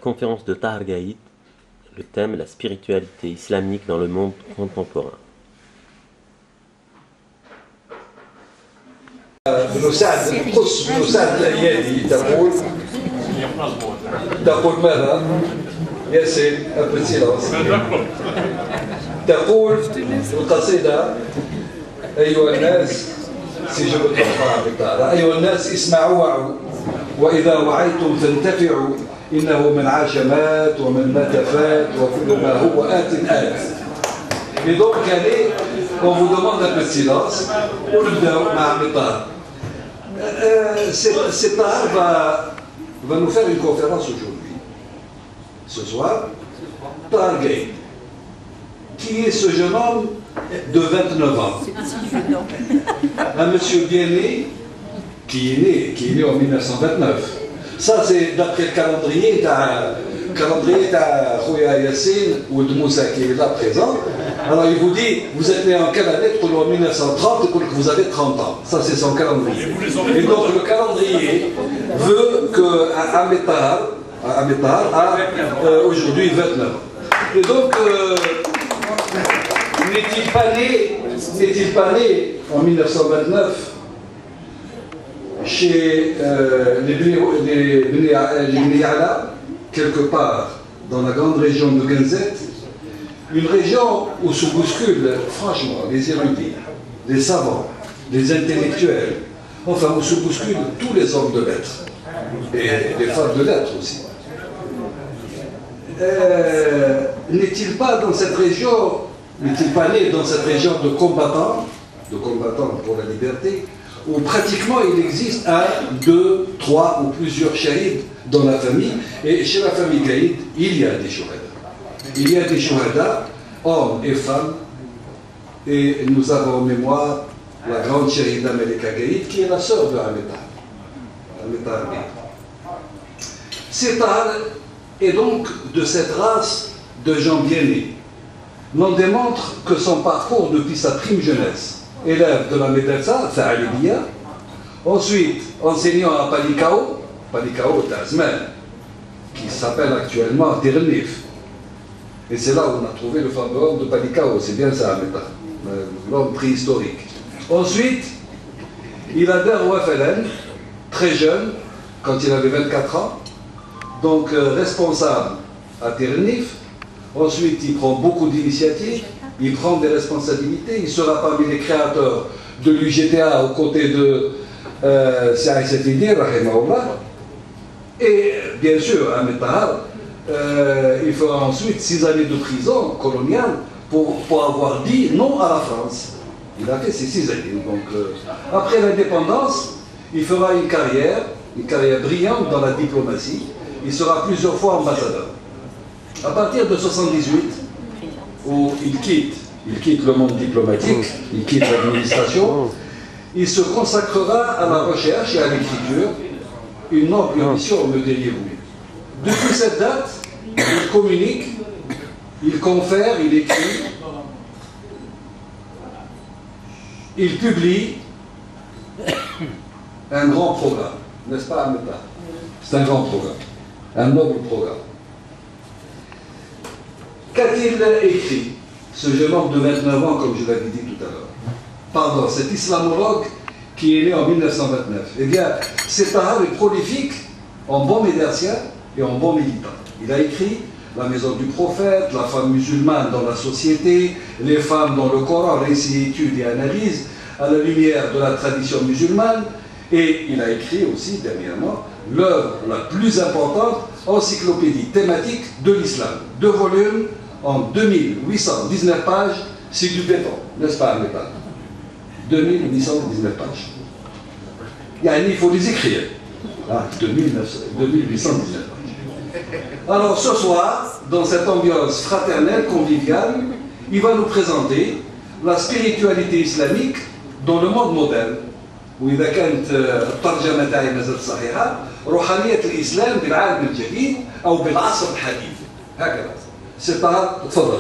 Conférence de Tahar Gaïd, le thème la spiritualité islamique dans le monde contemporain. بن سعد قص بن سعد الأيادي تقول ماذا؟ ياسين تقول القصيدة أيها الناس أيها الناس اسمعوا وعوا وإذا وعيتم فانتفعوا إنه من عاش مات ومن مات فات وكل ما هو آت آت. Et donc, allez, on vous demande un peu de silence. Tahar va nous faire une conférence aujourd'hui. Ce soir, Tahar Gaïd. Qui est ce jeune homme de 29 ans? Un monsieur bien né, qui est né en 1929. Ça, c'est d'après le calendrier d'Khouya Yassine ou de Moussa qui est là présent. Alors il vous dit, vous êtes né en quelle année? En 1930 et que vous avez 30 ans. Ça, c'est son calendrier. Et donc le calendrier veut qu'Ahmed Tahar a aujourd'hui 29 ans. Et donc, n'est-il pas né en 1929 chez les Bni Ya'la, quelque part dans la grande région de Genzet, une région où se bousculent franchement les érudits, les savants, les intellectuels, enfin où se bousculent tous les hommes de lettres et les femmes de lettres aussi. N'est-il pas dans cette région, n'est-il pas né dans cette région de combattants pour la liberté, où pratiquement il existe 1, 2, 3 ou plusieurs shahids dans la famille, et chez la famille Gaïd, il y a des shuhada. Il y a des shuhada, hommes et femmes, et nous avons en mémoire la grande shahida Melika Gaïd, qui est la sœur de Ahmed Tahar. C'est Tahar est donc de cette race de gens bien nés. L'on démontre que son parcours depuis sa prime jeunesse, élève de la Médersa, Fa'alibia, ensuite enseignant à Palikao Tazman, qui s'appelle actuellement Ternif. Et c'est là où on a trouvé le fameux homme de Palikao, c'est bien ça, l'homme préhistorique. Ensuite, il adhère au FLN, très jeune, quand il avait 24 ans, donc responsable à Ternif. Ensuite, il prend beaucoup d'initiatives, il prend des responsabilités, il sera parmi les créateurs de l'UGTA aux côtés de Saïd Safidi, rahimahullah. Et bien sûr, Ahmed Tahar, il fera ensuite 6 années de prison coloniale pour avoir dit non à la France. Il a fait ces 6 années. Donc, après l'indépendance, il fera une carrière brillante dans la diplomatie. Il sera plusieurs fois ambassadeur. À partir de 1978, où il quitte le monde diplomatique, il quitte l'administration, il se consacrera à la recherche et à l'écriture, une noble mission, me diriez-vous. Depuis cette date, il communique, il confère, il écrit, il publie un grand programme, n'est-ce pas, Ahmed Tahar? C'est un grand programme, un noble programme. Qu'a-t-il écrit, ce jeune homme de 29 ans, comme je l'avais dit tout à l'heure? Pardon, cet islamologue qui est né en 1929. Eh bien, cet Tahar est prolifique en bon médertien et en bon militant. Il a écrit La maison du prophète, La femme musulmane dans la société, Les femmes dans le Coran, récit, étude et analyse, à la lumière de la tradition musulmane. Et il a écrit aussi, dernièrement, l'œuvre la plus importante, encyclopédie thématique de l'islam. 2 volumes, en 2819 pages, c'est du béton, n'est-ce pas, Ahmed Tahar? 2819 pages. Il faut les écrire. 2819 pages. Alors ce soir, dans cette ambiance fraternelle, conviviale, il va nous présenter la spiritualité islamique dans le monde moderne. وإذا كانت الترجمة تاعي مازالت صحيحة، روحانية الإسلام بالعالم الجديد أو بالعصر الحديث. هكذا. سي طه، تفضل.